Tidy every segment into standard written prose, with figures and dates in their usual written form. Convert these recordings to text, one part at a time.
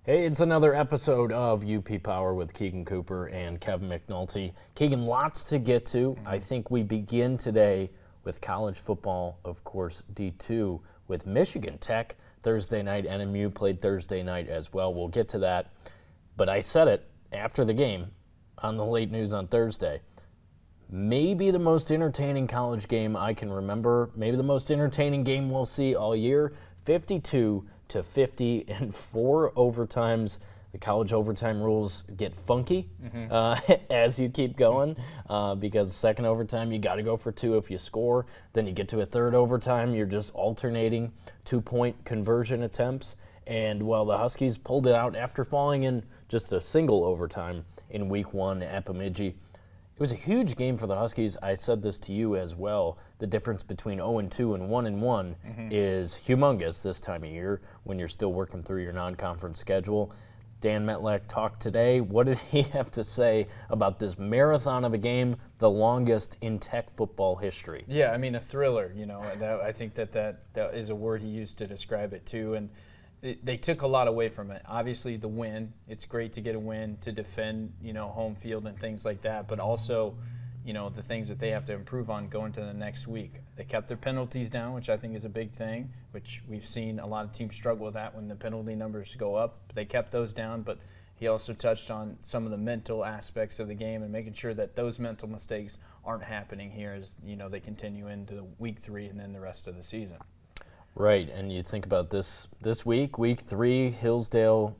Hey, it's another episode of UP Power with Keegan Cooper and Kevin McNulty. Keegan, lots to get to. I think we begin today with college football, of course, D2, with Michigan Tech. Thursday night, NMU played Thursday night as well. We'll get to that. But I said it after the game on the late news on Thursday. Maybe the most entertaining college game I can remember. Maybe the most entertaining game we'll see all year. 52-50 in 4 overtimes. The college overtime rules get funky as you keep going because second overtime you got to go for 2 if you score. Then you get to a third overtime, you're just alternating 2-point conversion attempts. And while the Huskies pulled it out after falling in just a single overtime in week 1 at Bemidji, it was a huge game for the Huskies. I said this to you as well. The difference between 0-2 and 1-1 is humongous this time of year when you're still working through your non-conference schedule. Dan Metlack talked today. What did he have to say about this marathon of a game, the longest in Tech football history? Yeah, I mean, a thriller, I think that is a word he used to describe it too. And they took a lot away from it. Obviously, the win. It's great to get a win, to defend, home field and things like that. But also, the things that they have to improve on going to the next week. They kept their penalties down, which I think is a big thing, which we've seen a lot of teams struggle with that when the penalty numbers go up. They kept those down, but he also touched on some of the mental aspects of the game and making sure that those mental mistakes aren't happening here as, they continue into week 3 and then the rest of the season. Right, and you think about this week, week 3, Hillsdale,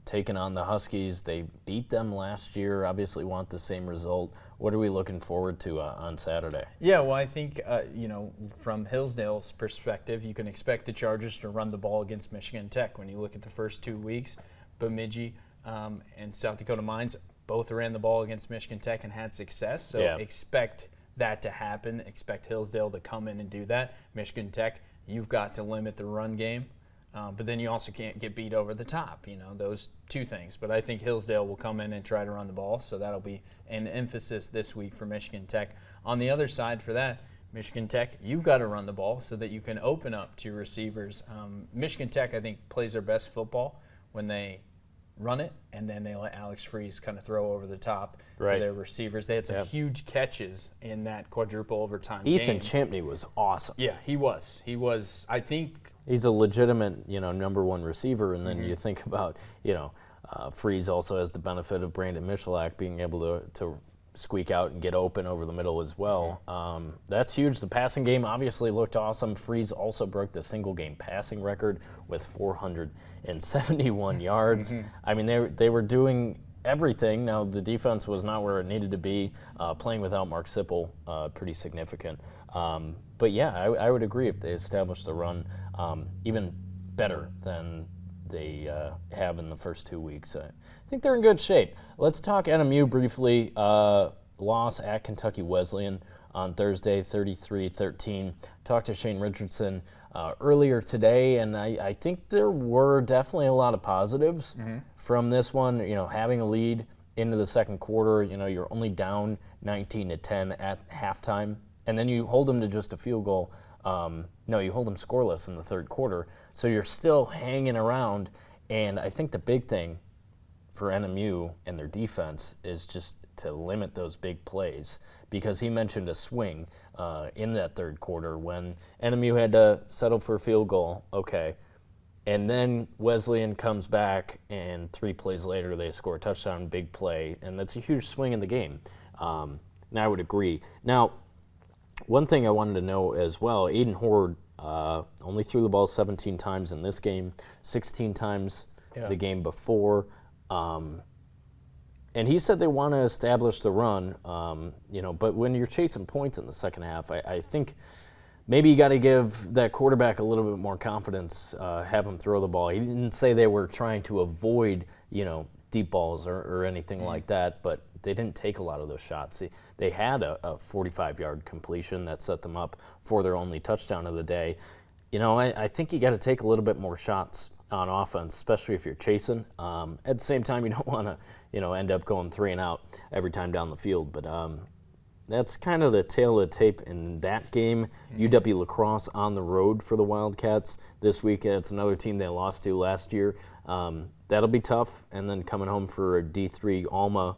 taking on the Huskies. They beat them last year, obviously want the same result. What are we looking forward to on Saturday? Yeah, well, I think, from Hillsdale's perspective, you can expect the Chargers to run the ball against Michigan Tech. When you look at the first 2 weeks, Bemidji and South Dakota Mines both ran the ball against Michigan Tech and had success, so expect that to happen. Expect Hillsdale to come in and do that. Michigan Tech, you've got to limit the run game, but then you also can't get beat over the top, those two things. But I think Hillsdale will come in and try to run the ball, so that'll be an emphasis this week for Michigan Tech. On the other side for that, Michigan Tech, you've got to run the ball so that you can open up to receivers. Michigan Tech, I think, plays their best football when they run it, and then they let Alex Freeze kind of throw over the top to their receivers. They had some huge catches in that quadruple overtime game. Ethan Champney was awesome. Yeah, he was. I think he's a legitimate, number 1 receiver, and then you think about, Freeze also has the benefit of Brandon Michalak being able to squeak out and get open over the middle as well. That's huge. The passing game obviously looked awesome. Freeze also broke the single-game passing record with 471 yards. I mean, they were doing everything. Now, the defense was not where it needed to be. Playing without Mark Sipple, pretty significant. But, yeah, I would agree if they established the run even better than they have in the first 2 weeks. I think they're in good shape. Let's talk NMU briefly. Loss at Kentucky Wesleyan on Thursday, 33-13. Talked to Shane Richardson earlier today, and I think there were definitely a lot of positives from this one. Having a lead into the second quarter, you're only down 19-10 at halftime, and then you hold them to just a field goal. You hold them scoreless in the third quarter, so you're still hanging around. And I think the big thing for NMU and their defense is just to limit those big plays, because he mentioned a swing in that third quarter when NMU had to settle for a field goal. Okay. And then Wesleyan comes back, and 3 plays later they score a touchdown, big play, and that's a huge swing in the game. And I would agree. Now, one thing I wanted to know as well, Aiden Horde only threw the ball 17 times in this game, 16 times the game before. And he said they want to establish the run, but when you're chasing points in the second half, I think maybe you got to give that quarterback a little bit more confidence, have him throw the ball. He didn't say they were trying to avoid, deep balls or anything like that, but they didn't take a lot of those shots. They had a 45-yard completion that set them up for their only touchdown of the day. I think you got to take a little bit more shots on offense, especially if you're chasing. At the same time, you don't want to, end up going 3 and out every time down the field. But that's kind of the tail of the tape in that game. UW La Crosse on the road for the Wildcats this week. It's another team they lost to last year. That'll be tough. And then coming home for a D3 Alma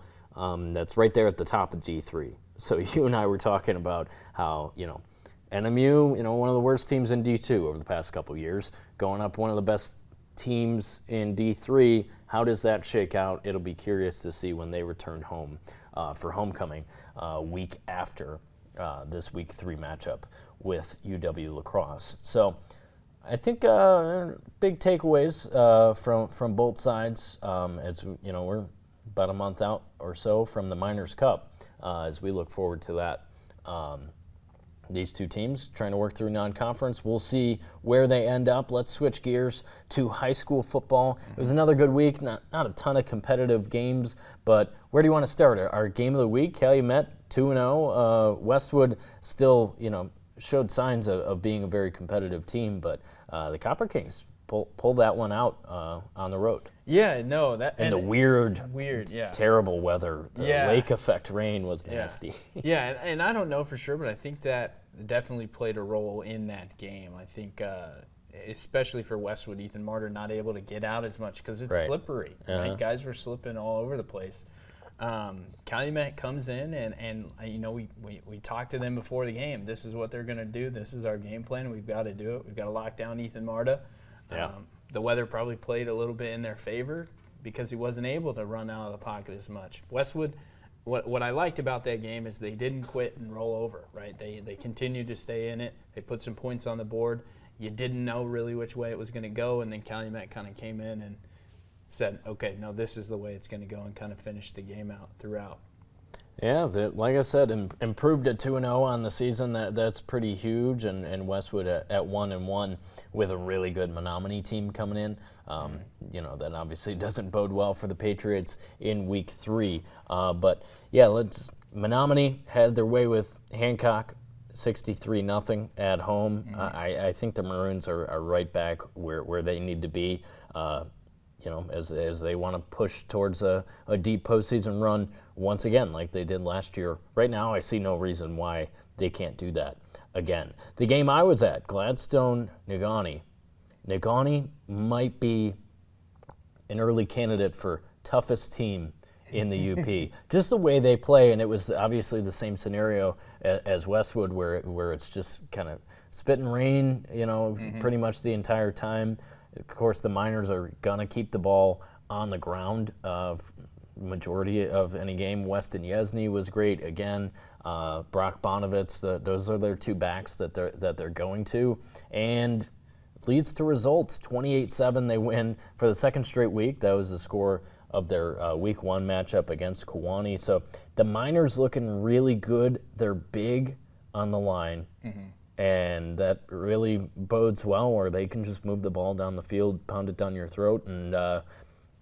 that's right there at the top of D3. So you and I were talking about how, NMU, one of the worst teams in D2 over the past couple years, going up one of the best teams in D3. How does that shake out? It'll be curious to see when they return home for homecoming week after this week 3 matchup with UW La Crosse. So I think big takeaways from both sides as we're about a month out or so from the Miners Cup as we look forward to that. These two teams trying to work through non-conference. We'll see where they end up. Let's switch gears to high school football. It was another good week. Not a ton of competitive games, but where do you want to start? Our game of the week, Calumet 2-0. Westwood still, showed signs of being a very competitive team, but the Copper Kings pulled that one out on the road. Yeah, no, that and the weird, terrible weather. The lake effect rain was nasty. Yeah, and I don't know for sure, but I think that definitely played a role in that game. I think, especially for Westwood, Ethan Martyr not able to get out as much because it's slippery. Right? Guys were slipping all over the place. Calumet comes in and we talked to them before the game. This is what they're going to do. This is our game plan. We've got to do it. We've got to lock down Ethan Martyr. The weather probably played a little bit in their favor because he wasn't able to run out of the pocket as much. Westwood, what I liked about that game is they didn't quit and roll over, right? They continued to stay in it. They put some points on the board. You didn't know really which way it was going to go, and then Calumet kind of came in and said, okay, no, this is the way it's going to go, and kind of finished the game out throughout. Yeah, like I said, improved at 2-0 on the season. That's pretty huge, and Westwood at 1-1 with a really good Menominee team coming in. That obviously doesn't bode well for the Patriots in week 3. But yeah, Menominee had their way with Hancock, 63-0 at home. I think the Maroons are right back where they need to be. As they want to push towards a deep postseason run once again, like they did last year. Right now, I see no reason why they can't do that again. The game I was at, Gladstone-Negaunee. Negaunee might be an early candidate for toughest team in the UP. Just the way they play, and it was obviously the same scenario as Westwood, where it's just kind of spit and rain, pretty much the entire time. Of course, the Miners are going to keep the ball on the ground majority of any game. Weston Yesney was great again. Brock Bonovitz, those are their 2 backs that they're going to. And leads to results. 28-7 they win for the second straight week. That was the score of their week 1 matchup against Kewanee. So the Miners looking really good. They're big on the line. And that really bodes well, where they can just move the ball down the field, pound it down your throat, and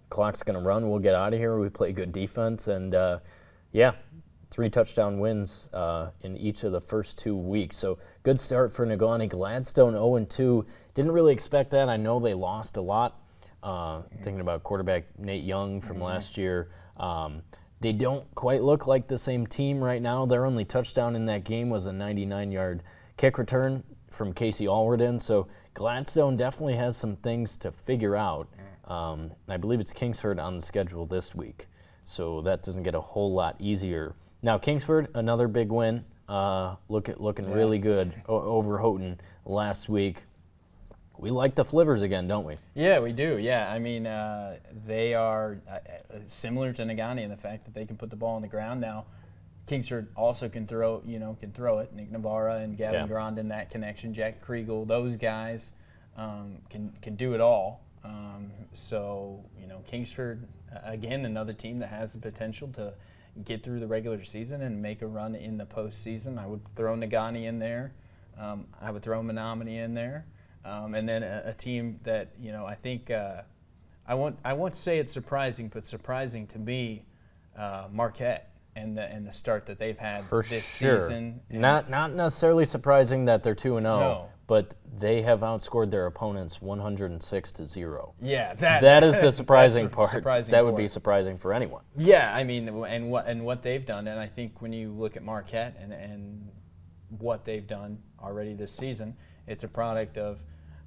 clock's going to run. We'll get out of here. We play good defense. And, 3 touchdown wins in each of the first 2 weeks. So good start for Negaunee. Gladstone 0-2. Didn't really expect that. I know they lost a lot. Thinking about quarterback Nate Young from last year. They don't quite look like the same team right now. Their only touchdown in that game was a 99-yard kick return from Casey Alwarden. So Gladstone definitely has some things to figure out. I believe it's Kingsford on the schedule this week, so that doesn't get a whole lot easier. Now Kingsford, another big win, looking really good over Houghton last week. We like the Flivers again, don't we? Yeah, we do. Yeah, I mean, they are similar to Negaunee in the fact that they can put the ball on the ground now. Kingsford also can throw it. Nick Navarra and Gavin Grondin, that connection. Jack Kriegel, those guys can do it all. Kingsford, again, another team that has the potential to get through the regular season and make a run in the postseason. I would throw Negaunee in there. I would throw Menominee in there. And then a team that, I think I won't say it's surprising, but surprising to me, Marquette. And the start that they've had this season. Not necessarily surprising that they're 2-0, but they have outscored their opponents 106-0. Yeah, that is the surprising part. Surprising would be surprising for anyone. Yeah, I mean, and what they've done, and I think when you look at Marquette and what they've done already this season, it's a product of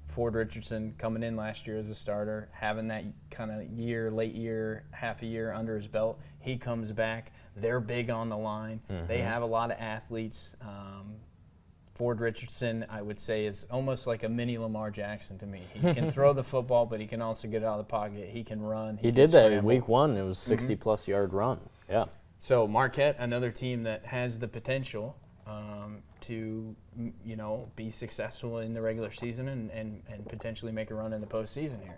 Ford Richardson coming in last year as a starter, having that kind of late year, half a year under his belt. He comes back. They're big on the line. They have a lot of athletes. Ford Richardson, I would say, is almost like a mini Lamar Jackson to me. He can throw the football, but he can also get out of the pocket. He can run. He did that in week 1. It was 60-plus yard run. Yeah. So Marquette, another team that has the potential to, be successful in the regular season and potentially make a run in the postseason here.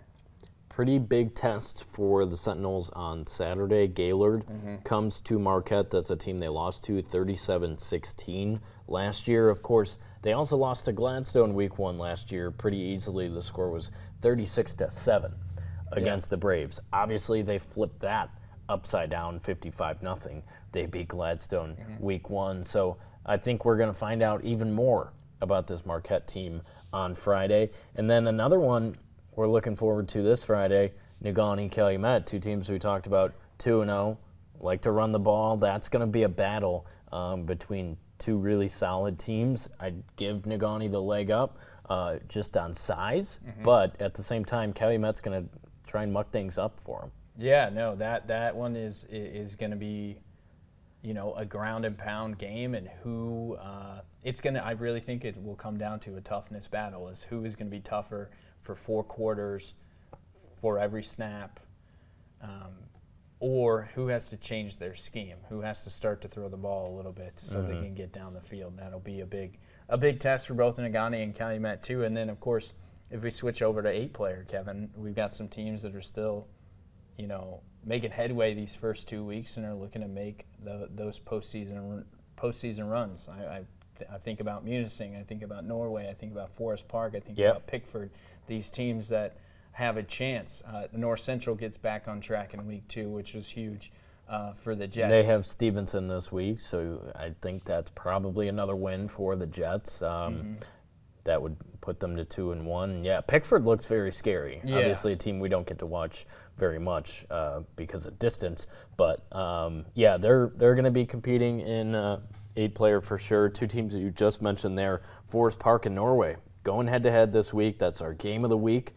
Pretty big test for the Sentinels on Saturday. Gaylord comes to Marquette. That's a team they lost to 37-16 last year. Of course, they also lost to Gladstone week 1 last year pretty easily. The score was 36-7 against the Braves. Obviously, they flipped that upside down, 55-0. They beat Gladstone week 1. So I think we're going to find out even more about this Marquette team on Friday. And then another one we're looking forward to this Friday, Negaunee-Calumet, 2 teams we talked about, 2-0, like to run the ball. That's going to be a battle between 2 really solid teams. I'd give Negaunee the leg up just on size, but at the same time, Calumet's going to try and muck things up for them. Yeah, no, that one is going to be, a ground and pound game, and who I really think it will come down to a toughness battle, is who is going to be tougher for 4 quarters, for every snap, or who has to change their scheme, who has to start to throw the ball a little bit so they can get down the field. That'll be a big test for both Negaunee and Calumet too. And then, of course, if we switch over to 8-player, Kevin, we've got some teams that are still, making headway these first 2 weeks and are looking to make those postseason runs. I think about Munising, I think about Norway, I think about Forest Park, I think about Pickford, these teams that have a chance. North Central gets back on track in week 2, which was huge for the Jets. They have Stevenson this week, so I think that's probably another win for the Jets. That would put them to 2-1. Yeah, Pickford looks very scary. Yeah. Obviously a team we don't get to watch very much because of distance. But, they're going to be competing in 8-player for sure. 2 teams that you just mentioned there, Forest Park and Norway, going head-to-head this week. That's our game of the week,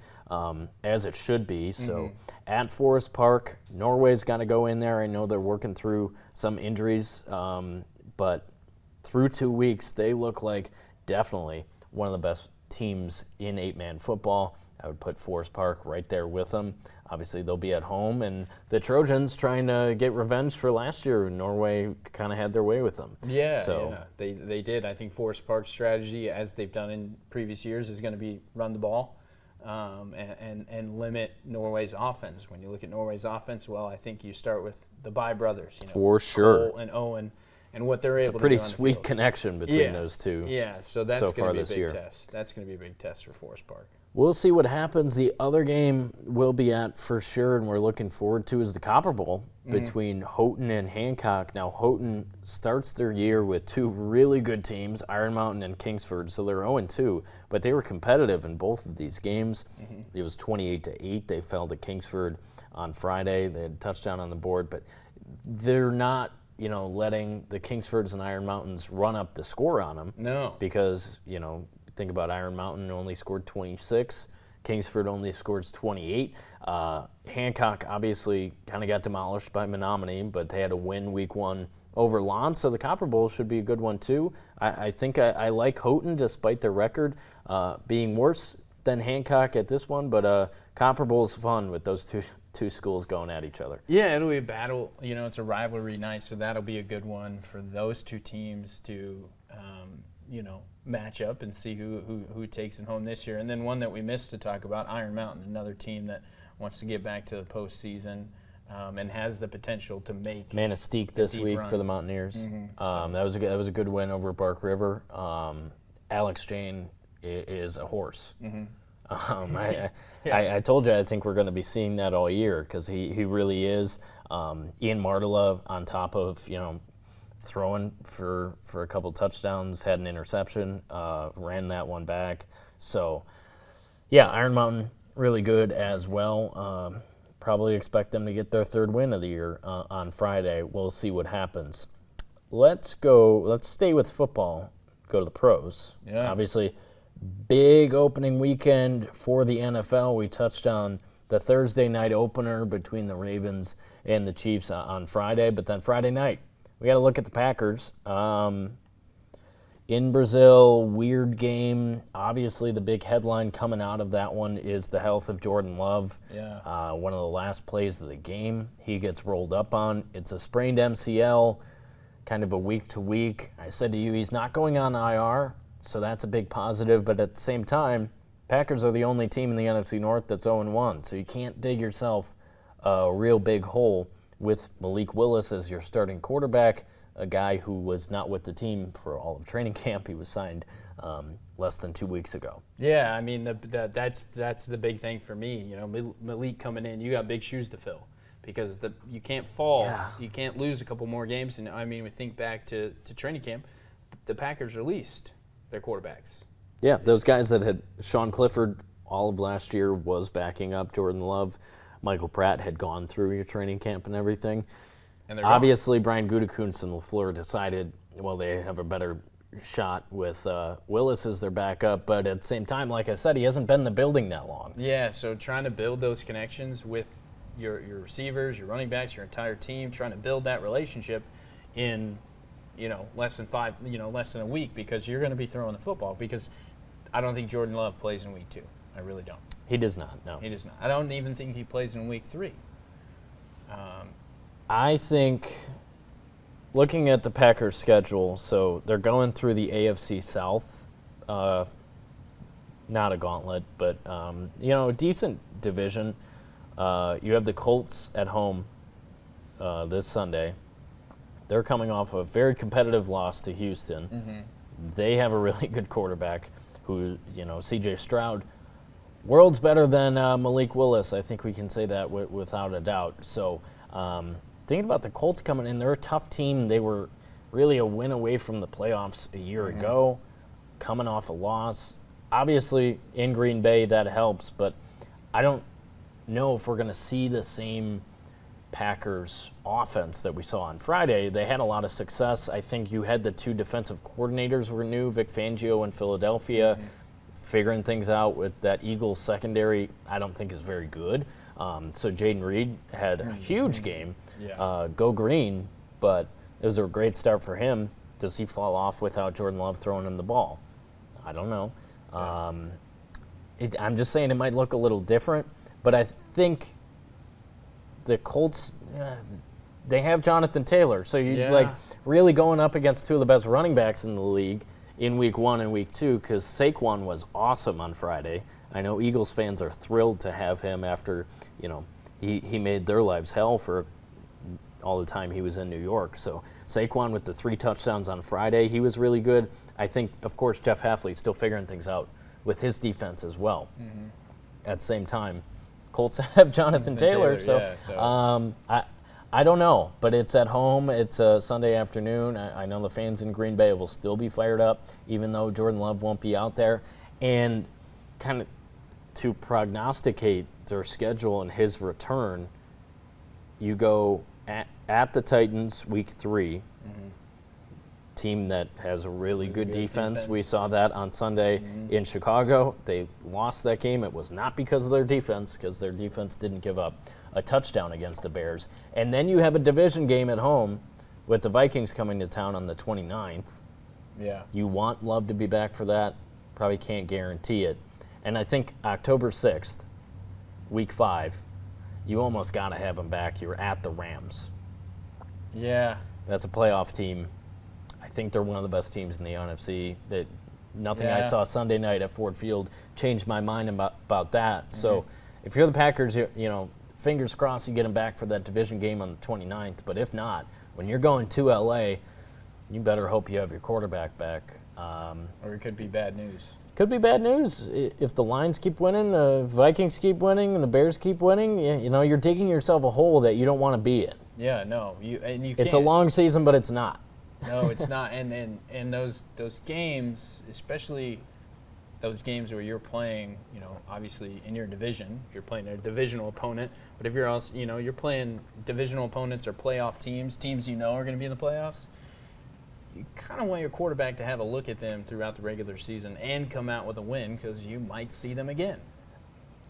as it should be. So at Forest Park, Norway's got to go in there. I know they're working through some injuries, but through 2 weeks, they look like definitely one of the best teams in 8-man football. I would put Forest Park right there with them. Obviously, they'll be at home, and the Trojans trying to get revenge for last year. Norway kind of had their way with them. Yeah, they did. I think Forest Park's strategy, as they've done in previous years, is going to be run the ball and limit Norway's offense. When you look at Norway's offense, well, I think you start with the Bai brothers. For sure. Cole and Owen. And what they're able to do. It's a pretty sweet connection between those two. Yeah, so that's going to be a big test. That's going to be a big test for Forest Park. We'll see what happens. The other game we'll be at for sure, and we're looking forward to, is the Copper Bowl between Houghton and Hancock. Now, Houghton starts their year with 2 really good teams, Iron Mountain and Kingsford, so they're 0-2, but they were competitive in both of these games. It was 28-8. They fell to Kingsford on Friday. They had a touchdown on the board, but they're not letting the Kingsfords and Iron Mountains run up the score on them. No. Because, think about Iron Mountain only scored 26. Kingsford only scores 28. Hancock obviously kind of got demolished by Menominee, but they had a win week 1 over Lon, so the Copper Bowl should be a good one too. I think I like Houghton despite their record being worse than Hancock at this one, but Copper Bowl's fun with those two schools going at each other. Yeah, it'll be a battle. It's a rivalry night, so that'll be a good one for those 2 teams to, match up and see who takes it home this year. And then one that we missed to talk about, Iron Mountain, another team that wants to get back to the postseason and has the potential to make Manistee this week run for the Mountaineers. That was a good win over Bark River. Alex Jane is a horse. I told you I think we're going to be seeing that all year because he really is. Ian Martela on top of throwing for a couple touchdowns, had an interception, ran that one back. So, yeah, Iron Mountain really good as well. Probably expect them to get their third win of the year on Friday. We'll see what happens. Let's stay with football, go to the pros. Yeah. Obviously, big opening weekend for the NFL. We touched on the Thursday night opener between the Ravens and the Chiefs on Friday, but then Friday night, we got to look at the Packers. In Brazil, weird game. Obviously, the big headline coming out of that one is the health of Jordan Love. Yeah. One of the last plays of the game, he gets rolled up on. It's a sprained MCL, kind of a week-to-week. I said to you, he's not going on IR, so that's a big positive. But at the same time, Packers are the only team in the NFC North that's 0-1, so you can't dig yourself a real big hole with Malik Willis as your starting quarterback, a guy who was not with the team for all of training camp. He was signed less than 2 weeks ago. Yeah, I mean, that's the big thing for me. You know, Malik coming in, you got big shoes to fill because you can't fall. Yeah. You can't lose a couple more games. And, I mean, we think back to training camp, the Packers released their quarterbacks. Yeah, those guys that had Sean Clifford all of last year was backing up Jordan Love. Michael Pratt had gone through your training camp and everything. And they're Obviously, Brian Gutekunst and LaFleur decided, well, they have a better shot with Willis as their backup. But at the same time, like I said, he hasn't been in the building that long. Yeah, so trying to build those connections with your receivers, your running backs, your entire team, trying to build that relationship in, less than a week, because you're going to be throwing the football. Because I don't think Jordan Love plays in week 2. I really don't. He does not, no. He does not. I don't even think he plays in week 3. I think, looking at the Packers' schedule, so they're going through the AFC South. Not a gauntlet, but, a decent division. You have the Colts at home this Sunday. They're coming off a very competitive loss to Houston. Mm-hmm. They have a really good quarterback who, C.J. Stroud, world's better than Malik Willis. I think we can say that without a doubt. So, thinking about the Colts coming in, they're a tough team. They were really a win away from the playoffs a year ago, coming off a loss. Obviously, in Green Bay, that helps, but I don't know if we're going to see the same Packers offense that we saw on Friday. They had a lot of success. I think you had the 2 defensive coordinators were new, Vic Fangio in Philadelphia, figuring things out with that Eagles secondary. I don't think is very good. So Jaden Reed had a huge game. Yeah. Go green, but it was a great start for him. Does he fall off without Jordan Love throwing him the ball? I don't know. I'm just saying it might look a little different, but I think the Colts, they have Jonathan Taylor. So you're really going up against 2 of the best running backs in the league in week 1 and week 2, because Saquon was awesome on Friday. I know Eagles fans are thrilled to have him after, he made their lives hell for all the time he was in New York. So Saquon with the 3 touchdowns on Friday, he was really good. I think, of course, Jeff Hafley's still figuring things out with his defense as well. At the same time, Colts have Jonathan Taylor. I don't know, but it's at home. It's a Sunday afternoon. I know the fans in Green Bay will still be fired up, even though Jordan Love won't be out there. And kind of to prognosticate their schedule and his return, you go at the Titans week 3, team that has a really good defense. We saw that on Sunday in Chicago. They lost that game. It was not because of their defense, because their defense didn't give up a touchdown against the Bears. And then you have a division game at home with the Vikings coming to town on the 29th. Yeah. You want Love to be back for that. Probably can't guarantee it. And I think October 6th, week 5, you almost got to have him back. You're at the Rams. Yeah. That's a playoff team. I think they're one of the best teams in the NFC. Nothing I saw Sunday night at Ford Field changed my mind about that. So if you're the Packers, fingers crossed you get them back for that division game on the 29th. But if not, when you're going to L.A., you better hope you have your quarterback back. Or it could be bad news. Could be bad news. If the Lions keep winning, the Vikings keep winning, and the Bears keep winning, you're digging yourself a hole that you don't want to be in. Yeah, no. You It's a long season, but it's not. No, it's not. And those games, especially those games where you're playing, obviously in your division, if you're playing a divisional opponent, but if you're also, you're playing divisional opponents or playoff teams are going to be in the playoffs, you kind of want your quarterback to have a look at them throughout the regular season and come out with a win because you might see them again.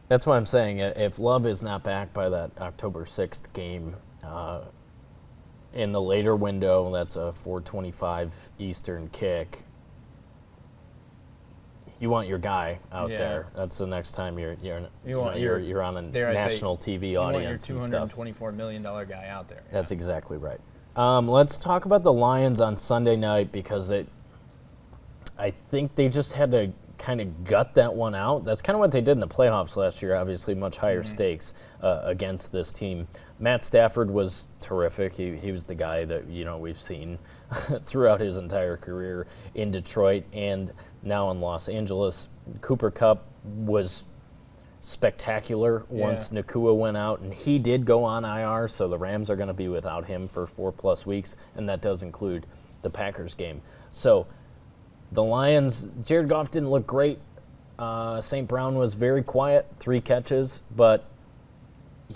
That's what I'm saying. If Love is not back by that October 6th game, in the later window, that's a 4:25 Eastern kick. You want your guy out there. That's the next time you're on a national TV audience and stuff. You want your $224 million guy out there. Yeah. That's exactly right. Let's talk about the Lions on Sunday night because I think they just had to kind of gut that one out. That's kind of what they did in the playoffs last year, obviously much higher stakes against this team. Matt Stafford was terrific. He was the guy that, we've seen throughout his entire career in Detroit and now in Los Angeles. Cooper Kupp was spectacular once Nakua went out, and he did go on IR, so the Rams are going to be without him for 4+ weeks, and that does include the Packers game. So the Lions, Jared Goff didn't look great. St. Brown was very quiet, 3 catches, but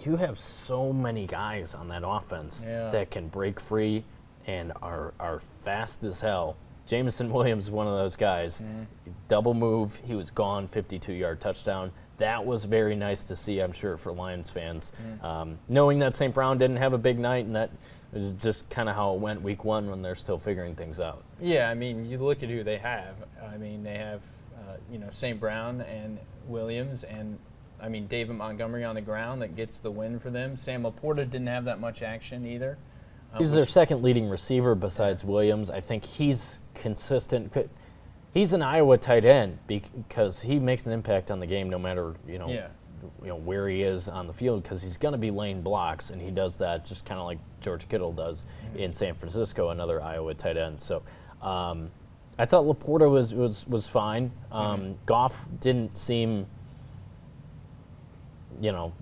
you have so many guys on that offense that can break free and are fast as hell. Jameson Williams is one of those guys. Double move, he was gone, 52-yard touchdown. That was very nice to see, I'm sure, for Lions fans. Knowing that St. Brown didn't have a big night, and that is just kind of how it went week 1 when they're still figuring things out. Yeah, you look at who they have. They have, St. Brown and Williams and, David Montgomery on the ground that gets the win for them. Sam Laporta didn't have that much action either. He's their second leading receiver besides Williams. I think he's consistent. He's an Iowa tight end because he makes an impact on the game no matter where he is on the field because he's going to be laying blocks, and he does that just kind of like George Kittle does in San Francisco, another Iowa tight end. So I thought Laporta was fine. Goff didn't seem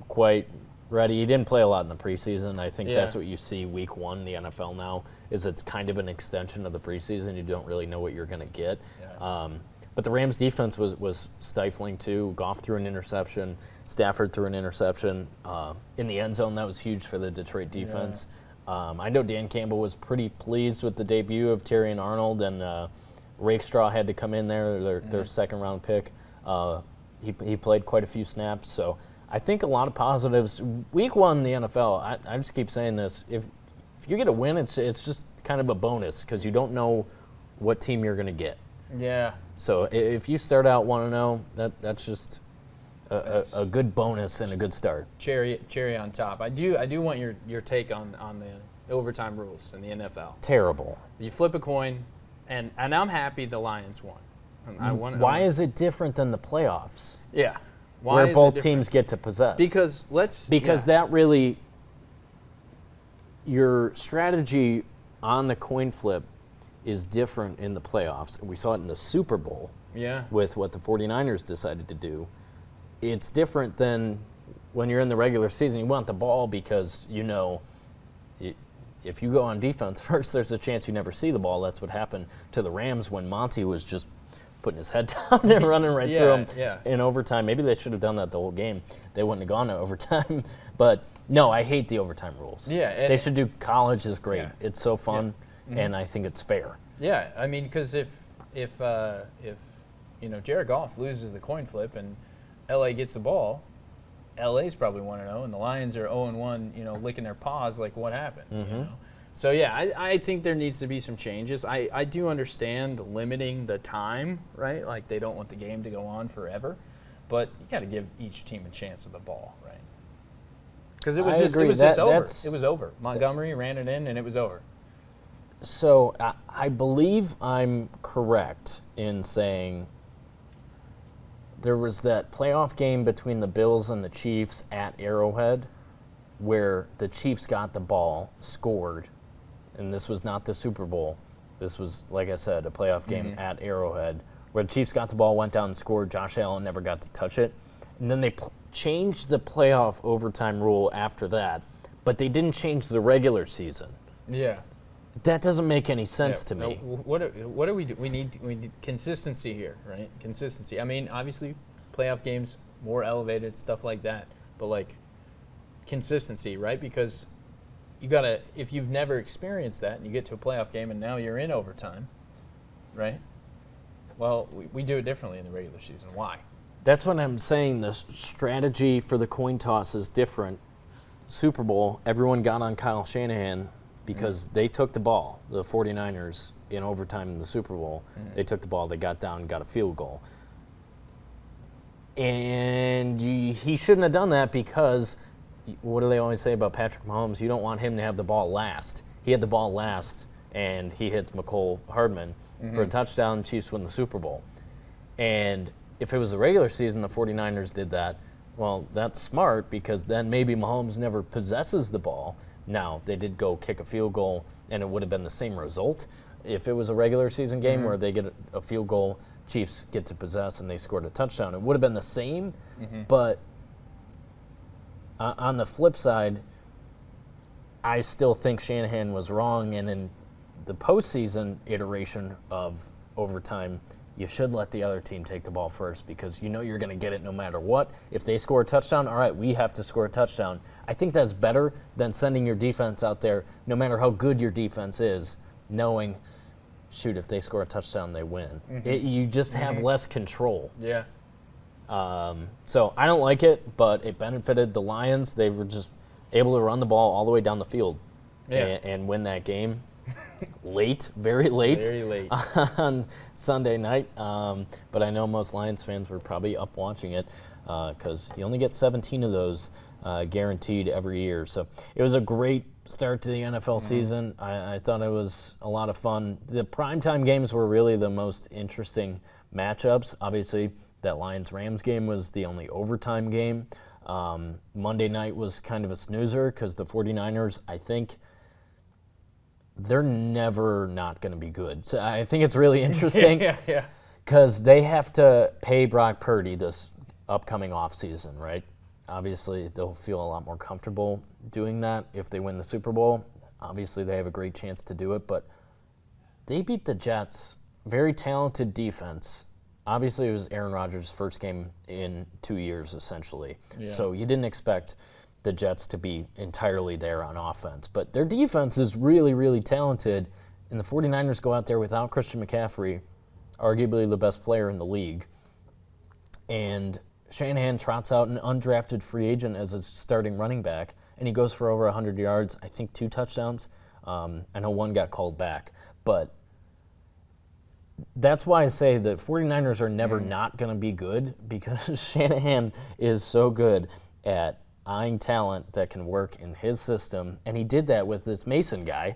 quite ready. He didn't play a lot in the preseason. I think that's what you see week 1 in the NFL now, is it's kind of an extension of the preseason. You don't really know what you're going to get. Yeah. But the Rams defense was stifling too. Goff threw an interception. Stafford threw an interception. In the end zone, that was huge for the Detroit defense. Yeah. I know Dan Campbell was pretty pleased with the debut of Terrion Arnold, and Rakestraw had to come in there, their second-round pick. He played quite a few snaps, so I think a lot of positives. Week 1 in the NFL, I just keep saying this, if you get a win, it's just kind of a bonus because you don't know what team you're going to get. Yeah. So if you start out 1-0, that's just a good bonus and a good start. Cherry on top. I do want your take on the overtime rules in the NFL. Terrible. You flip a coin, and I'm happy the Lions won. Why is it different than the playoffs? Yeah. Where both teams get to possess. Because that really, your strategy on the coin flip is different in the playoffs. We saw it in the Super Bowl with what the 49ers decided to do. It's different than when you're in the regular season. You want the ball because if you go on defense first, there's a chance you never see the ball. That's what happened to the Rams when Monty was just putting his head down and running right through them in overtime. Maybe they should have done that the whole game. They wouldn't have gone to overtime. But, no, I hate the overtime rules. Yeah, they should do college is great. Yeah. It's so fun, and I think it's fair. Yeah, because if Jared Goff loses the coin flip and L.A. gets the ball, L.A.'s probably 1-0, and the Lions are 0-1, licking their paws like what happened, So, I think there needs to be some changes. I do understand limiting the time, right? Like they don't want the game to go on forever. But you got to give each team a chance with the ball, right? Because it was just over. It was over. Montgomery ran it in, and it was over. So I believe I'm correct in saying there was that playoff game between the Bills and the Chiefs at Arrowhead where the Chiefs got the ball, scored, and this was not the Super Bowl. This was, like I said, a playoff game at Arrowhead where the Chiefs got the ball, went down and scored. Josh Allen never got to touch it. And then they changed the playoff overtime rule after that, but they didn't change the regular season. Yeah. That doesn't make any sense to me. What do we do? We need consistency here, right? Consistency. I mean, obviously, playoff games more elevated, stuff like that. But like consistency, right? Because you gotta, if you've never experienced that and you get to a playoff game and now you're in overtime, right? Well, we do it differently in the regular season. Why? That's what I'm saying. The strategy for the coin toss is different. Super Bowl, everyone got on Kyle Shanahan because they took the ball, the 49ers, in overtime in the Super Bowl. They took the ball, they got down, got a field goal. And he shouldn't have done that because, what do they always say about Patrick Mahomes? You don't want him to have the ball last. He had the ball last, and he hits McCole Hardman for a touchdown. Chiefs win the Super Bowl. And if it was the regular season, the 49ers did that. Well, that's smart because then maybe Mahomes never possesses the ball. Now, they did go kick a field goal, and it would have been the same result. If it was a regular season game where they get a field goal, Chiefs get to possess, and they scored a touchdown, it would have been the same. But on the flip side, I still think Shanahan was wrong, and in the postseason iteration of overtime, you should let the other team take the ball first because you know you're going to get it no matter what. If they score a touchdown, all right, we have to score a touchdown. I think that's better than sending your defense out there, no matter how good your defense is, knowing, shoot, if they score a touchdown, they win. You just have less control. Yeah. So I don't like it, but it benefited the Lions. They were just able to run the ball all the way down the field and win that game. Very late on Sunday night. But I know most Lions fans were probably up watching it because you only get 17 of those guaranteed every year. So it was a great start to the NFL season. I thought it was a lot of fun. The primetime games were really the most interesting matchups. Obviously, that Lions-Rams game was the only overtime game. Monday night was kind of a snoozer because the 49ers, I think, they're never not going to be good. So I think it's really interesting because they have to pay Brock Purdy this upcoming offseason, right? Obviously, they'll feel a lot more comfortable doing that if they win the Super Bowl. Obviously, they have a great chance to do it, but they beat the Jets. Very talented defense. Obviously, it was Aaron Rodgers' first game in 2 years, essentially. Yeah. So you didn't expect the Jets to be entirely there on offense. But their defense is really, really talented, and the 49ers go out there without Christian McCaffrey, arguably the best player in the league. And Shanahan trots out an undrafted free agent as a starting running back, and he goes for over 100 yards, I think 2 touchdowns. I know one got called back. But that's why I say the 49ers are never not going to be good because Shanahan is so good at eyeing talent that can work in his system. And he did that with this Mason guy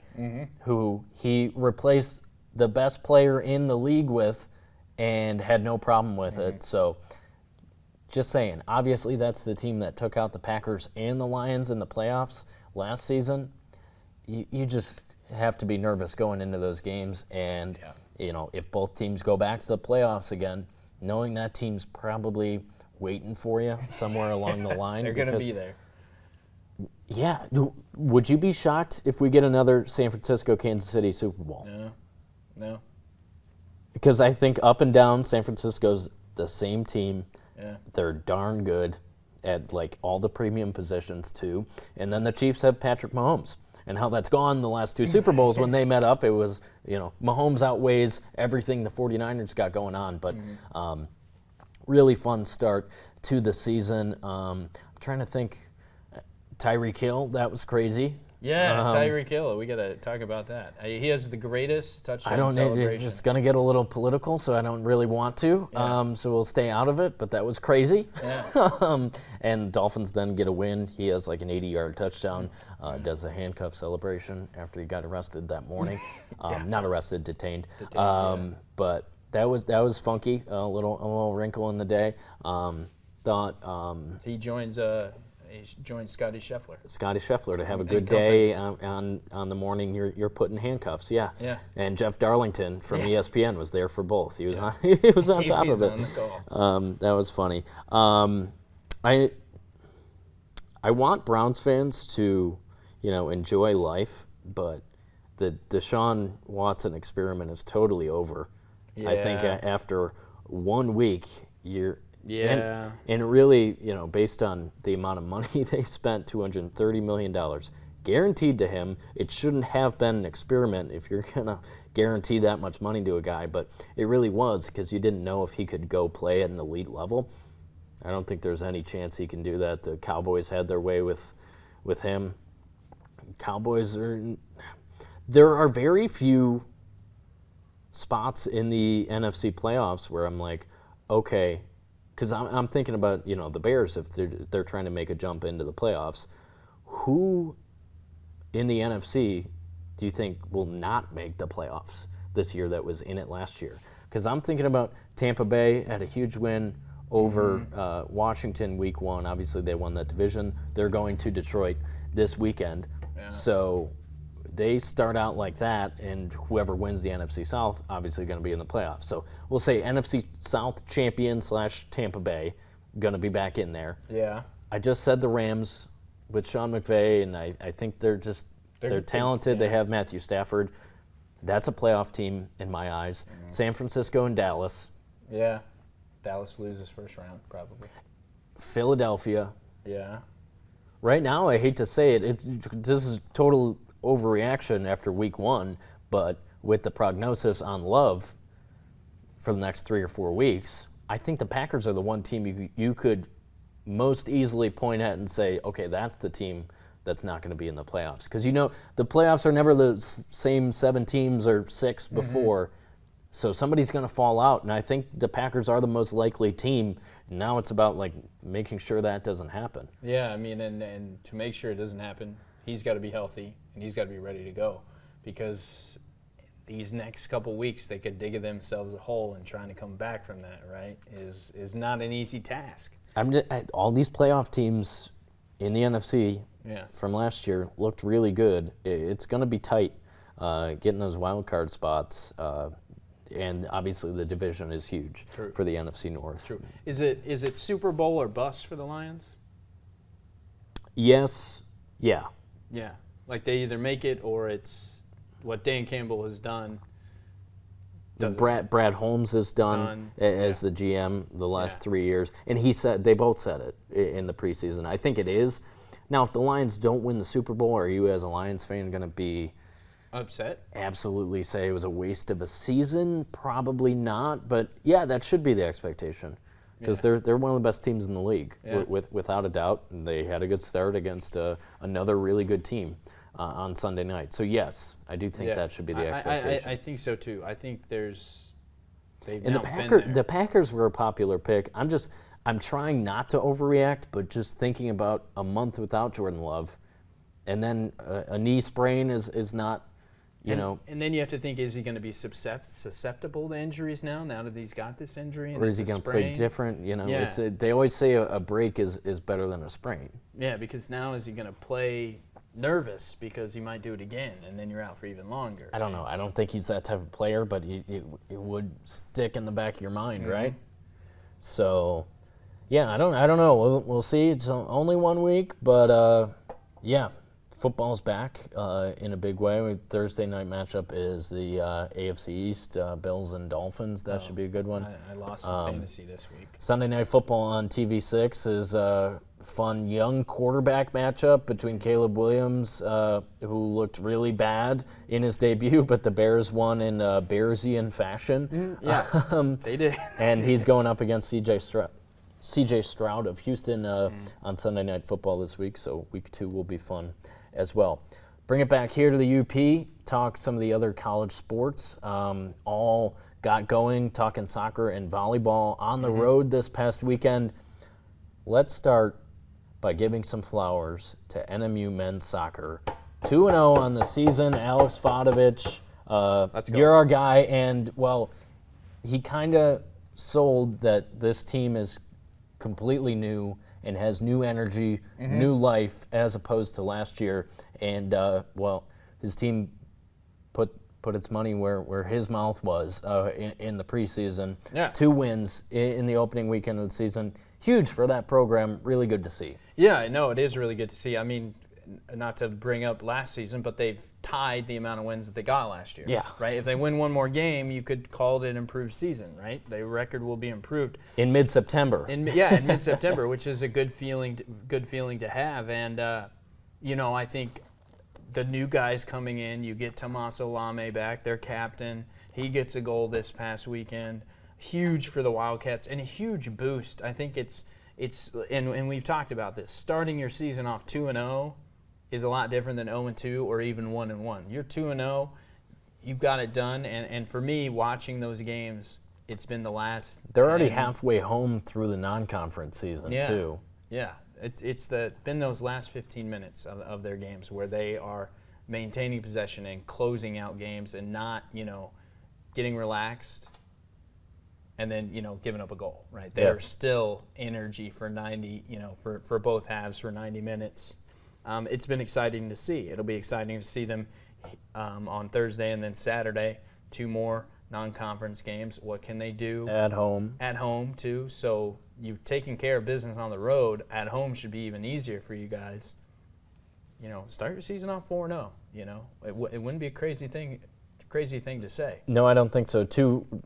who he replaced the best player in the league with and had no problem with it. So just saying, obviously that's the team that took out the Packers and the Lions in the playoffs last season. You just have to be nervous going into those games. And, you know, if both teams go back to the playoffs again, knowing that team's probably waiting for you somewhere along the line. They're going to be there. Yeah. Would you be shocked if we get another San Francisco-Kansas City Super Bowl? No. Because I think up and down, San Francisco's the same team. Yeah. They're darn good at, like, all the premium positions, too. And then the Chiefs have Patrick Mahomes. And how that's gone the last 2 Super Bowls when they met up, it was, you know, Mahomes outweighs everything the 49ers got going on. But really fun start to the season. I'm trying to think. Tyreek Hill, that was crazy. Yeah, Tyreek Hill. We got to talk about that. He has the greatest touchdown celebration. It's going to get a little political, so I don't really want to. So we'll stay out of it, but that was crazy. Yeah. And Dolphins then get a win. He has like an 80-yard touchdown, does the handcuff celebration after he got arrested that morning. Not arrested, detained. But that was funky, a little wrinkle in the day. He joins Scotty Scheffler. Scotty Scheffler to have a good day on the morning you're put in handcuffs. Yeah. And Jeff Darlington from ESPN was there for both. He was on top of it. On the call. That was funny. I want Browns fans to, enjoy life, but the Deshaun Watson experiment is totally over. Yeah. I think after 1 week, Yeah. and really, based on the amount of money they spent, $230 million, guaranteed to him, it shouldn't have been an experiment if you're going to guarantee that much money to a guy, but it really was because you didn't know if he could go play at an elite level. I don't think there's any chance he can do that. The Cowboys had their way with him. There are very few spots in the NFC playoffs where I'm like, okay, because I'm thinking about the Bears if they're trying to make a jump into the playoffs. Who in the NFC do you think will not make the playoffs this year that was in it last year? Because I'm thinking about Tampa Bay had a huge win over Washington week 1. Obviously, they won that division. They're going to Detroit this weekend. Yeah. So they start out like that, and whoever wins the NFC South obviously going to be in the playoffs. So we'll say NFC South champion / Tampa Bay going to be back in there. Yeah. I just said the Rams with Sean McVay, and I think they're talented. Yeah. They have Matthew Stafford. That's a playoff team in my eyes. Mm-hmm. San Francisco and Dallas. Yeah. Dallas loses first round, probably. Philadelphia. Yeah. Right now, I hate to say it, this is total overreaction after week 1, but with the prognosis on Love for the next 3 or 4 weeks, I think the Packers are the one team you could most easily point at and say, okay, that's the team that's not going to be in the playoffs. Because the playoffs are never the same 7 teams or 6 before. So somebody's going to fall out, and I think the Packers are the most likely team. Now it's about making sure that doesn't happen. Yeah, I mean, and to make sure it doesn't happen, he's got to be healthy and he's got to be ready to go, because these next couple weeks they could dig themselves a hole, and trying to come back from that, right, is not an easy task. All these playoff teams in the NFC from last year looked really good. It's going to be tight getting those wild card spots. And obviously the division is huge for the NFC North. True. Is it Super Bowl or bust for the Lions? Yes. Yeah. Yeah. Like they either make it or it's what Dan Campbell has done. Brad Holmes has done as the GM the last 3 years. And they both said it in the preseason. I think it is. Now, if the Lions don't win the Super Bowl, are you as a Lions fan going to be upset? Absolutely say it was a waste of a season? Probably not, but yeah, that should be the expectation, because they're one of the best teams in the league, without a doubt. And they had a good start against another really good team on Sunday night. So yes, I do think that should be the expectation. I think so too. I think the Packers were a popular pick. I'm trying not to overreact, but just thinking about a month without Jordan Love, and then a knee sprain is not. And then you have to think, is he going to be susceptible to injuries now that he's got this injury? Or is he going to play different? They always say a break is better than a sprain. Yeah, because now is he going to play nervous because he might do it again, and then you're out for even longer? I don't know. I don't think he's that type of player, but it would stick in the back of your mind, right? So, yeah, I don't know. We'll see. It's only 1 week, but yeah. Football's back in a big way. Thursday night matchup is the AFC East, Bills and Dolphins. That should be a good one. I lost some fantasy this week. Sunday Night Football on TV6 is a fun young quarterback matchup between Caleb Williams, who looked really bad in his debut, but the Bears won in Bearsian fashion. They did. And he's going up against CJ Stroud of Houston on Sunday Night Football this week, so week 2 will be fun as well. Bring it back here to the UP, talk some of the other college sports. All got going, talking soccer and volleyball on the road this past weekend. Let's start by giving some flowers to NMU men's soccer. 2-0 on the season. Alex Fadovich, you're our guy, and, well, he kind of sold that this team is completely new and has new energy, new life, as opposed to last year. And, well, his team put its money where his mouth was in the preseason. 2 wins in the opening weekend of the season. Huge for that program. Really good to see. Yeah, I know. It is really good to see. I mean, not to bring up last season, but they've tied the amount of wins that they got last year. Yeah. Right? If they win one more game, you could call it an improved season, right? Their record will be improved. In mid-September. In mid-September, which is a good feeling to have. And, I think the new guys coming in, you get Tommaso Lame back, their captain. He gets a goal this past weekend. Huge for the Wildcats and a huge boost. I think it's and we've talked about this. Starting your season off 2-0 is a lot different than 0-2 or even 1-1. You're 2-0, you've got it done. And for me, watching those games, it's been the last. They're already halfway home through the non-conference season too. Yeah, it's been those last 15 minutes of their games where they are maintaining possession and closing out games and not getting relaxed. And then, giving up a goal, right? There's still energy for 90, for both halves for 90 minutes. It's been exciting to see. It'll be exciting to see them on Thursday and then Saturday, 2 more non-conference games. What can they do? At home. At home, too. So you've taken care of business on the road. At home should be even easier for you guys. Start your season off 4-0. It wouldn't be a crazy thing to say. No, I don't think so. 2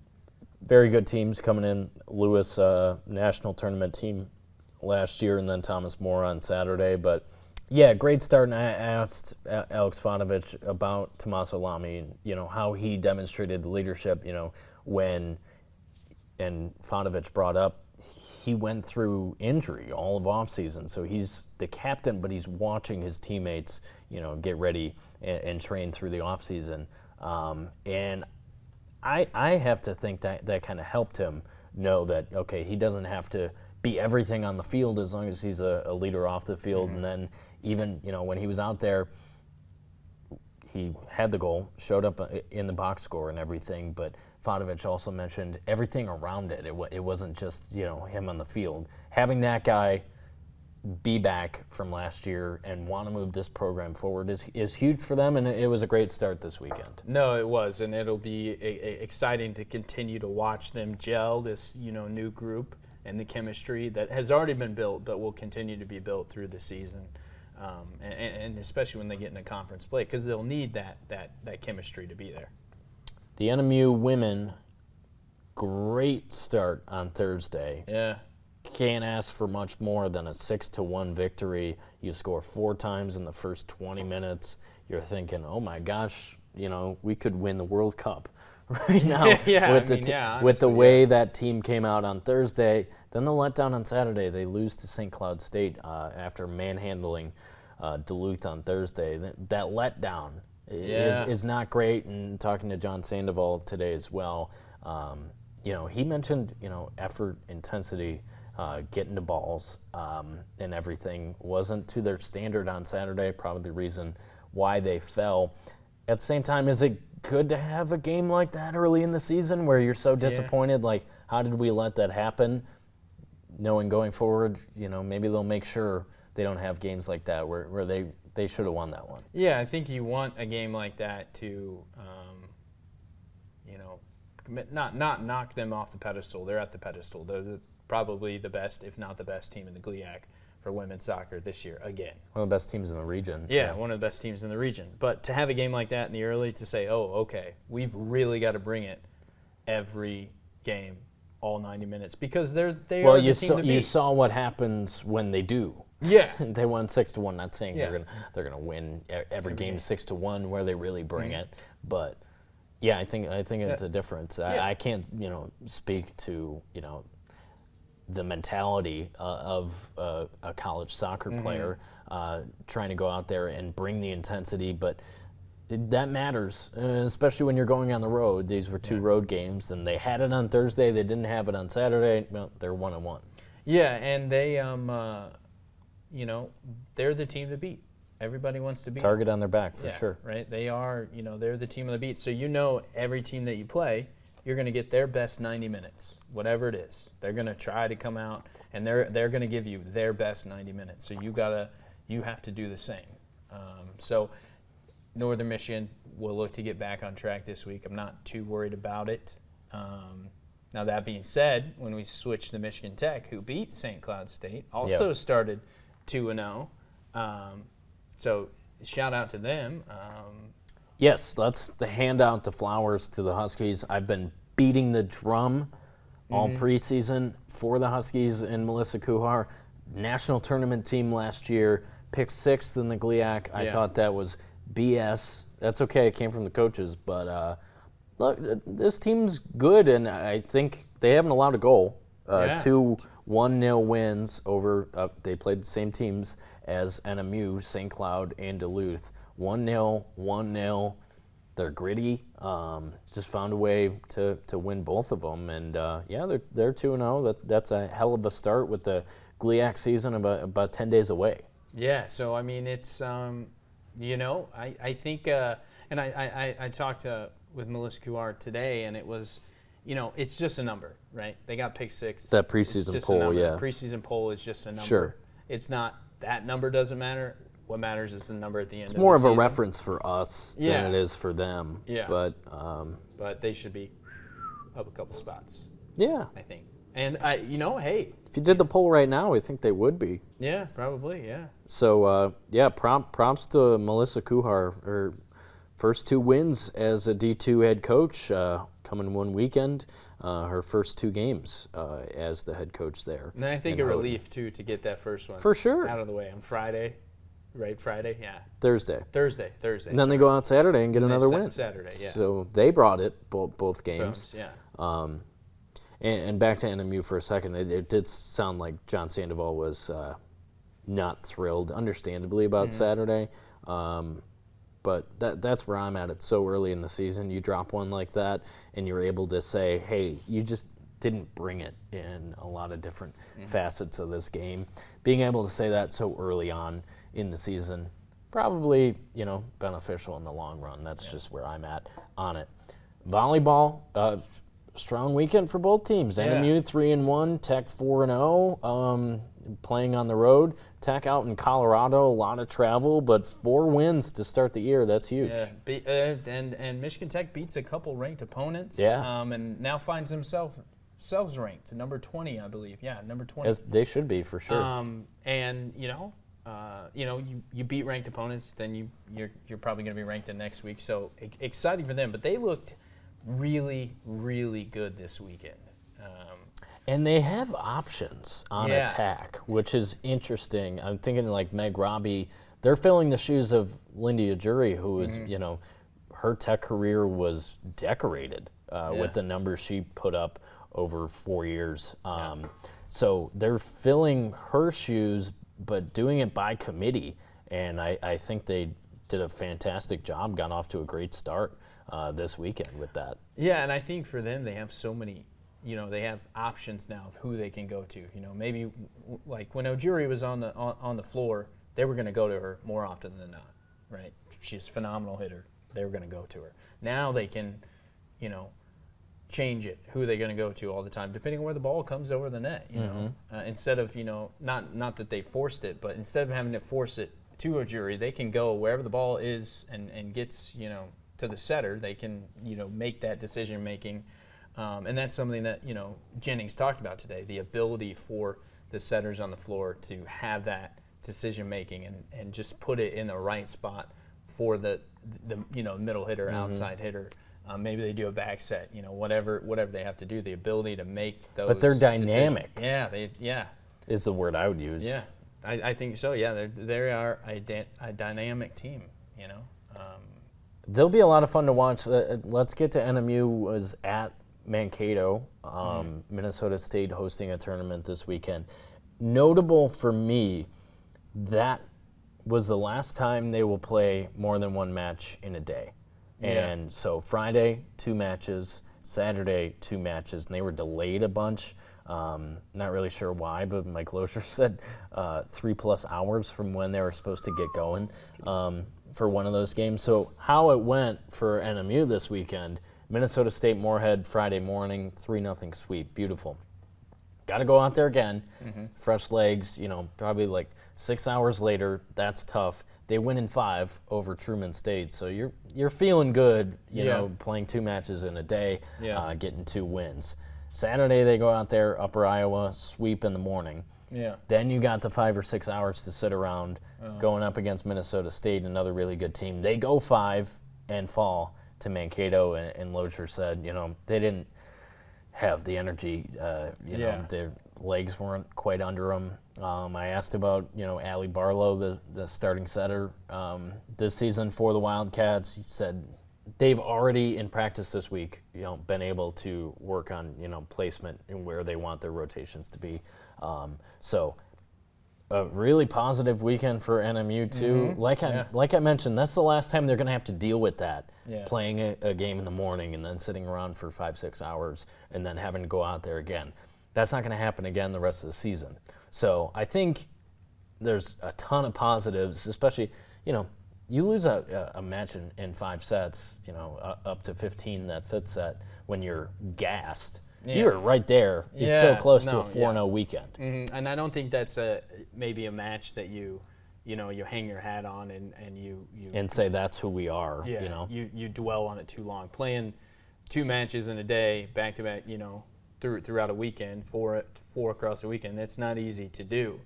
very good teams coming in. Lewis, national tournament team last year, and then Thomas More on Saturday. But, yeah, great start. And I asked Alex Fonovich about Tommaso Lame, how he demonstrated the leadership, when, and Fonovich brought up, he went through injury all of offseason. So he's the captain, but he's watching his teammates, get ready and train through the offseason. And I have to think that kind of helped him know that, okay, he doesn't have to be everything on the field as long as he's a leader off the field. Mm-hmm. And then even, when he was out there, he had the goal, showed up in the box score and everything, but Fonovich also mentioned everything around it. It wasn't just, him on the field. Having that guy be back from last year and want to move this program forward is huge for them, and it was a great start this weekend. No, it was, and it'll be exciting to continue to watch them gel, this new group, and the chemistry that has already been built but will continue to be built through the season, and especially when they get into conference play, because they'll need that chemistry to be there. The NMU women, great start on Thursday. Yeah. Can't ask for much more than a 6-1 victory. You score 4 times in the first 20 minutes. You're thinking, oh my gosh, we could win the World Cup right now with the way that team came out on Thursday. Then the letdown on Saturday, they lose to St. Cloud State after manhandling Duluth on Thursday. That letdown is not great. And talking to John Sandoval today as well, he mentioned effort, intensity. Getting to balls and everything wasn't to their standard on Saturday, probably the reason why they fell. At the same time, is it good to have a game like that early in the season where you're so disappointed? Like, how did we let that happen? Knowing going forward, maybe they'll make sure they don't have games like that where they should have won that one. Yeah, I think you want a game like that to, not knock them off the pedestal. They're at the pedestal. They're probably the best, if not the best team in the GLIAC for women's soccer this year again. One of the best teams in the region. Yeah, one of the best teams in the region. But to have a game like that in the early, to say, oh, okay, we've really got to bring it every game, all 90 minutes, because they are the team to beat. You saw what happens when they do. Yeah. They won 6-1. Not saying they're gonna win every game 6-1 where they really bring it, but yeah, I think it's a difference. I can't speak to the mentality of a college soccer player trying to go out there and bring the intensity, but that matters, especially when you're going on the road. These were 2 road games, and they had it on Thursday. They didn't have it on Saturday. Well, they're 1-1. Yeah, and they, they're the team to beat. Everybody wants to beat. Target on their back, for sure. Right? They are, they're the team of the beat. So every team that you play, you're going to get their best 90 minutes, whatever it is. They're going to try to come out, and they're going to give you their best 90 minutes. So you have to do the same. So Northern Michigan will look to get back on track this week. I'm not too worried about it. Now, that being said, when we switch to Michigan Tech, who beat St. Cloud State, also started 2-0. So shout out to them. Yes, let's hand out the flowers to the Huskies. I've been beating the drum all preseason for the Huskies and Melissa Kuhar. National tournament team last year, picked 6th in the GLIAC. I thought that was BS. That's okay, it came from the coaches. But look, this team's good, and I think they haven't allowed a goal. 2 1-0 wins over, they played the same teams as NMU, St. Cloud, and Duluth. 1-0, 1-0. They're gritty. Just found a way to win both of them, and they're 2-0. That's a hell of a start with the GLIAC season about 10 days away. Yeah. So I mean, it's I think, and I talked with Melissa Kuhar today, and it was, it's just a number, right? They got picked 6th. That preseason poll, yeah. Preseason poll is just a number. Sure. It's not that number doesn't matter. What matters is the number at the end. It's of more the of a season. reference for us than it is for them. Yeah. But they should be up a couple spots. Yeah. I think. And hey. If you did the poll right now, I think they would be. Yeah, probably. Yeah. So props to Melissa Kuhar. Her first 2 wins as a D2 head coach, coming one weekend. Her first 2 games as the head coach there. And I think a relief too to get that first one for sure out of the way on Friday. Right, Friday, yeah. Thursday. And then they go out Saturday and get another win. Saturday, yeah. So they brought it both games. Yeah. And back to NMU for a second, it did sound like John Sandoval was not thrilled, understandably, about Saturday. But that's where I'm at. It's so early in the season. You drop one like that, and you're able to say, hey, you just didn't bring it in a lot of different facets of this game. Being able to say that so early on in the season, probably, beneficial in the long run. That's just where I'm at on it. Volleyball, strong weekend for both teams. NMU 3-1, Tech 4-0, playing on the road. Tech out in Colorado, a lot of travel, but 4 wins to start the year. That's huge. Yeah, and Michigan Tech beats a couple ranked opponents. Yeah. And now finds themselves ranked number 20, I believe. Yeah, number 20. As they should be, for sure. And you beat ranked opponents, then you're probably going to be ranked the next week. So exciting for them. But they looked really, really good this weekend. And they have options on attack, which is interesting. I'm thinking like Meg Robbie. They're filling the shoes of Lindy Ajuri, who is, her Tech career was decorated with the numbers she put up over 4 years. So they're filling her shoes, but doing it by committee. And I think they did a fantastic job, got off to a great start this weekend with that. Yeah, and I think for them, they have so many, they have options now of who they can go to. Maybe like when Ojuri was on the floor, they were going to go to her more often than not, right? She's a phenomenal hitter. They were going to go to her. Now they can, change it. Who are they going to go to all the time, depending on where the ball comes over the net, instead of, not that they forced it, but instead of having to force it to Ojuri, they can go wherever the ball is and gets, to the setter. They can, make that decision making. And that's something that, Jennings talked about today, the ability for the setters on the floor to have that decision making and just put it in the right spot for the middle hitter, outside hitter. Maybe they do a back set, whatever they have to do, the ability to make those. But they're dynamic. Decisions. Yeah, is the word I would use. Yeah, I think so. Yeah, they are a dynamic team. They'll be a lot of fun to watch. Let's get to NMU was at Mankato, Minnesota State hosting a tournament this weekend. Notable for me, that was the last time they will play more than one match in a day. And so Friday, 2 matches, Saturday, 2 matches, and they were delayed a bunch. Not really sure why, but Mike Loescher said 3+ hours from when they were supposed to get going for one of those games. So how it went for NMU this weekend, Minnesota State Moorhead Friday morning, 3-0 sweep. Beautiful. Got to go out there again, fresh legs, probably like 6 hours later. That's tough. They win in 5 over Truman State, so you're feeling good, playing 2 matches in a day, getting 2 wins. Saturday they go out there, Upper Iowa, sweep in the morning. Yeah. Then you got the 5 or 6 hours to sit around going up against Minnesota State, another really good team. They go 5 and fall to Mankato, and Lozier said, they didn't have the energy. Their legs weren't quite under them. I asked about, Allie Barlow, the starting setter this season for the Wildcats. He said they've already in practice this week, been able to work on, placement and where they want their rotations to be. So a really positive weekend for NMU too. Mm-hmm. Like I mentioned, that's the last time they're going to have to deal with that. Yeah. Playing a game in the morning and then sitting around for 5-6 hours and then having to go out there again. That's not going to happen again the rest of the season. So I think there's a ton of positives, especially, you lose a match in 5 sets, up to 15 that fifth set when you're gassed. Yeah. You're right there. You're so close to a 4-0 weekend. Mm-hmm. And I don't think that's maybe a match that you hang your hat on and you and say that's who we are. Yeah, you dwell on it too long. Playing 2 matches in a day, back to back, throughout a weekend, four across the weekend. That's not easy to do.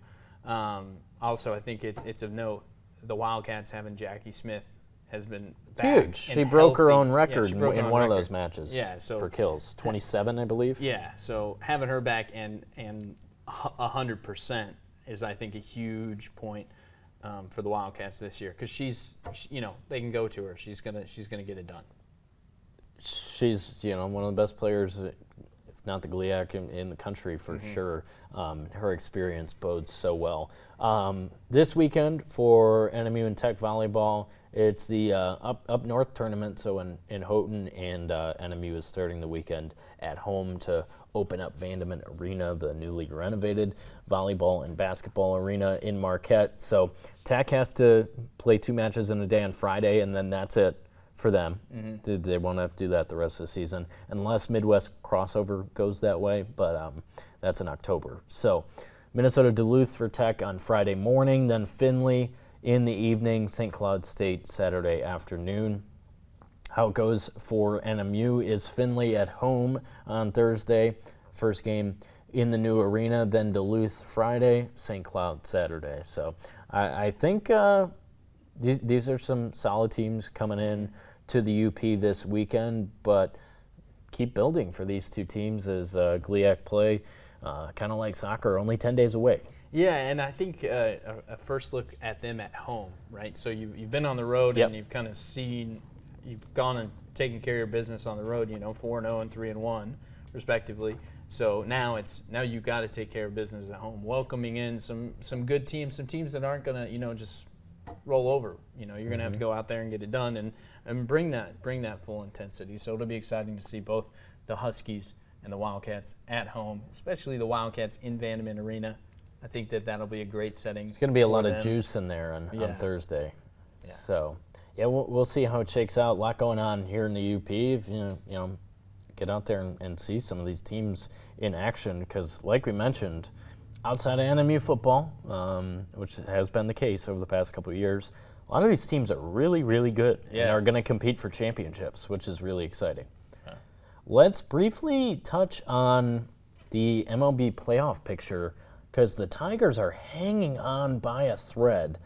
Also, I think it's of note the Wildcats having Jackie Smith has been back huge. She broke her own record in one of those matches. Yeah, so for kills, 27, I believe. Yeah, so having her back and 100% is, I think, a huge point for the Wildcats this year because she's they can go to her. She's gonna get it done. She's one of the best players, if not the GLIAC in the country for sure. Her experience bodes so well. This weekend for NMU and Tech volleyball, it's the up north tournament. So in Houghton, and NMU is starting the weekend at home to open up Vandeman Arena, the newly renovated volleyball and basketball arena in Marquette. So Tech has to play 2 matches in a day on Friday, and then that's it for them. Mm-hmm. They won't have to do that the rest of the season unless Midwest crossover goes that way, but that's in October. So Minnesota Duluth for Tech on Friday morning, then Findlay in the evening, St. Cloud State Saturday afternoon. How it goes for NMU is Findlay at home on Thursday, first game in the new arena, then Duluth Friday, St. Cloud Saturday. So I think these are some solid teams coming in to the UP this weekend, but keep building for these 2 teams as GLIAC play, kind of like soccer, only 10 days away. Yeah, and I think a first look at them at home, right? So you've been on the road and you've kind of seen, you've gone and taken care of your business on the road, 4-0 and 3-1 respectively. So now you got to take care of business at home, welcoming in some good teams, some teams that aren't going to just roll over. You're going to have to go out there and get it done and bring that full intensity. So it'll be exciting to see both the Huskies and the Wildcats at home, especially the Wildcats in Vandeman Arena. I think that'll be a great setting. It's going to be a lot of juice in there on Thursday. Yeah. So, we'll see how it shakes out. A lot going on here in the UP. If get out there and see some of these teams in action, because like we mentioned, outside of NMU football, which has been the case over the past couple of years, a lot of these teams are really, really good and are going to compete for championships, which is really exciting. Yeah. Let's briefly touch on the MLB playoff picture, because the Tigers are hanging on by a thread.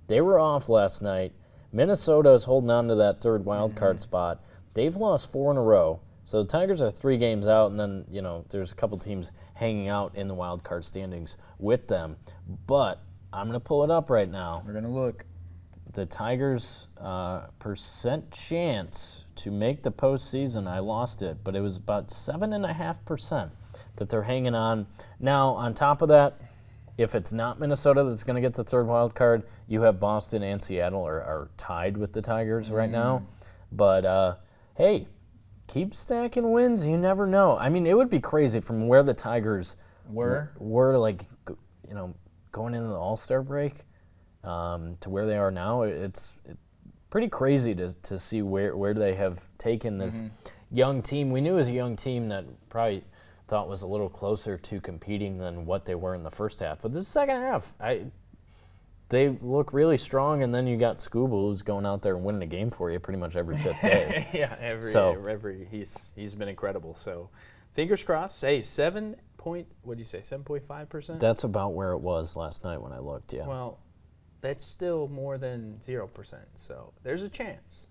They were off last night. Minnesota is holding on to that 3rd wild card spot. They've lost 4 in a row. So the Tigers are 3 games out, and then, there's a couple teams hanging out in the wild card standings with them. But I'm going to pull it up right now. We're going to look. The Tigers' percent chance to make the postseason, I lost it, but it was about 7.5% that they're hanging on. Now, on top of that, if it's not Minnesota that's going to get the 3rd wild card, you have Boston and Seattle are tied with the Tigers right now. But, hey, keep stacking wins. You never know. I mean, it would be crazy from where the Tigers were like, going into the All-Star break to where they are now. It's pretty crazy to see where they have taken this young team. We knew it was a young team that probably thought was a little closer to competing than what they were in the first half. But this second half, they look really strong, and then you got Scuba who's going out there and winning a game for you pretty much every 5th day. Yeah, he's been incredible. So fingers crossed. Hey, 7 What do you say, 7.5%? That's about where it was last night when I looked, yeah. Well, that's still more than 0%, so there's a chance.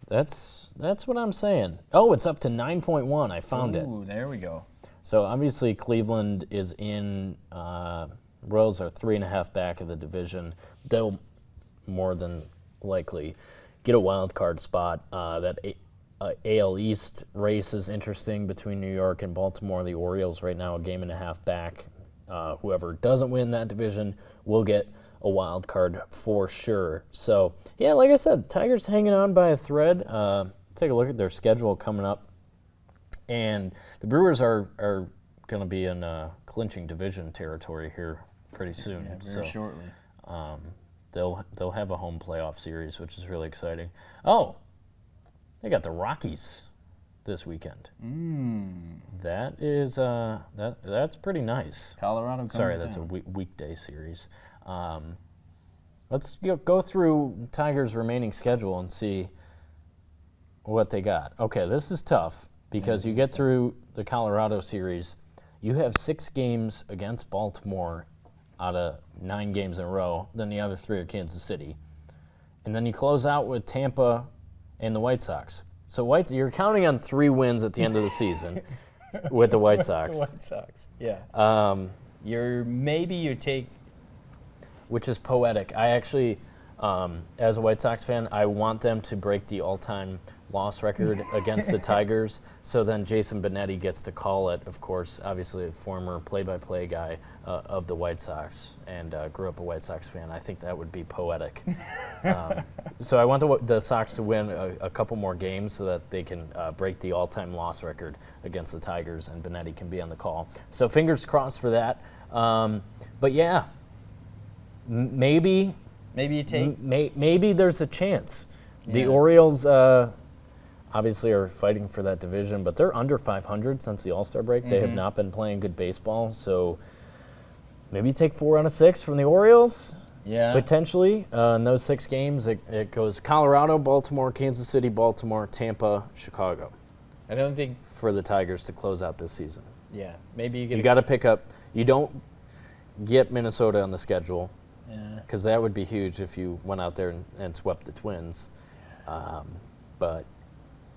That's what I'm saying. Oh, it's up to 9.1. I found it. Ooh, there we go. So obviously Cleveland is in. Royals are 3.5 back of the division. They'll more than likely get a wild card spot. That AL East race is interesting between New York and Baltimore. The Orioles right now a 1.5 back. Whoever doesn't win that division will get a wild card for sure. So, yeah, like I said, Tigers hanging on by a thread. Take a look at their schedule coming up. And the Brewers are going to be in clinching division territory here pretty soon. Yeah, very shortly. They'll have a home playoff series, which is really exciting. Oh, they got the Rockies this weekend. That is that's pretty nice. Colorado. Sorry, that's a weekday series. Let's go through Tigers' remaining schedule and see what they got. Okay, this is tough because you get through the Colorado series. You have 6 games against Baltimore out of 9 games in a row. Then the other 3 are Kansas City. And then you close out with Tampa and the White Sox. So you're counting on 3 wins at the end of the season with the White Sox. The White Sox, yeah. You take... Which is poetic. I actually, as a White Sox fan, I want them to break the all-time loss record against the Tigers. So then Jason Benetti gets to call it, of course, obviously a former play-by-play guy of the White Sox and grew up a White Sox fan. I think that would be poetic. So I want the Sox to win a couple more games so that they can break the all-time loss record against the Tigers and Benetti can be on the call. So fingers crossed for that. But yeah, maybe you take... Maybe there's a chance. Yeah. The Orioles obviously are fighting for that division, but they're under 500 since the All-Star break. They have not been playing good baseball, so maybe you take 4 out of 6 from the Orioles. Yeah. Potentially. In those 6 games, it goes Colorado, Baltimore, Kansas City, Baltimore, Tampa, Chicago. I don't think... For the Tigers to close out this season. Yeah. Maybe you get... You got to pick up... You don't get Minnesota on the schedule. Yeah. Because that would be huge if you went out there and swept the Twins.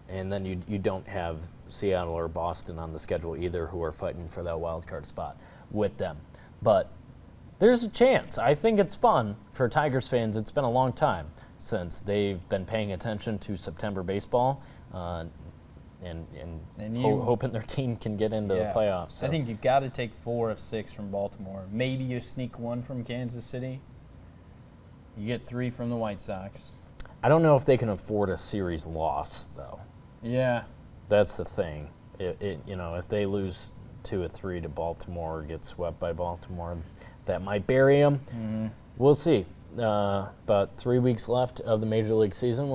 And then you don't have Seattle or Boston on the schedule either, who are fighting for that wild card spot with them. But there's a chance. I think it's fun for Tigers fans. It's been a long time since they've been paying attention to September baseball and hoping their team can get into the playoffs. So. I think you've got to take 4 of 6 from Baltimore. Maybe you sneak 1 from Kansas City. You get 3 from the White Sox. I don't know if they can afford a series loss, though. Yeah. That's the thing. If they lose 2 or 3 to Baltimore or get swept by Baltimore, that might bury them. Mm-hmm. We'll see. About 3 weeks left of the Major League season.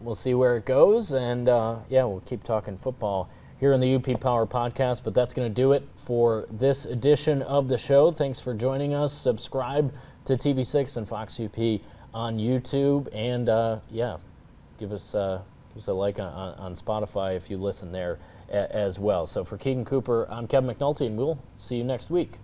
We'll see where it goes, and we'll keep talking football here on the UP Power Podcast. But that's going to do it for this edition of the show. Thanks for joining us. Subscribe to TV6 and Fox UP on YouTube, and give us a like on Spotify if you listen there as well. So for Keegan Cooper, I'm Kevin McNulty, and we'll see you next week.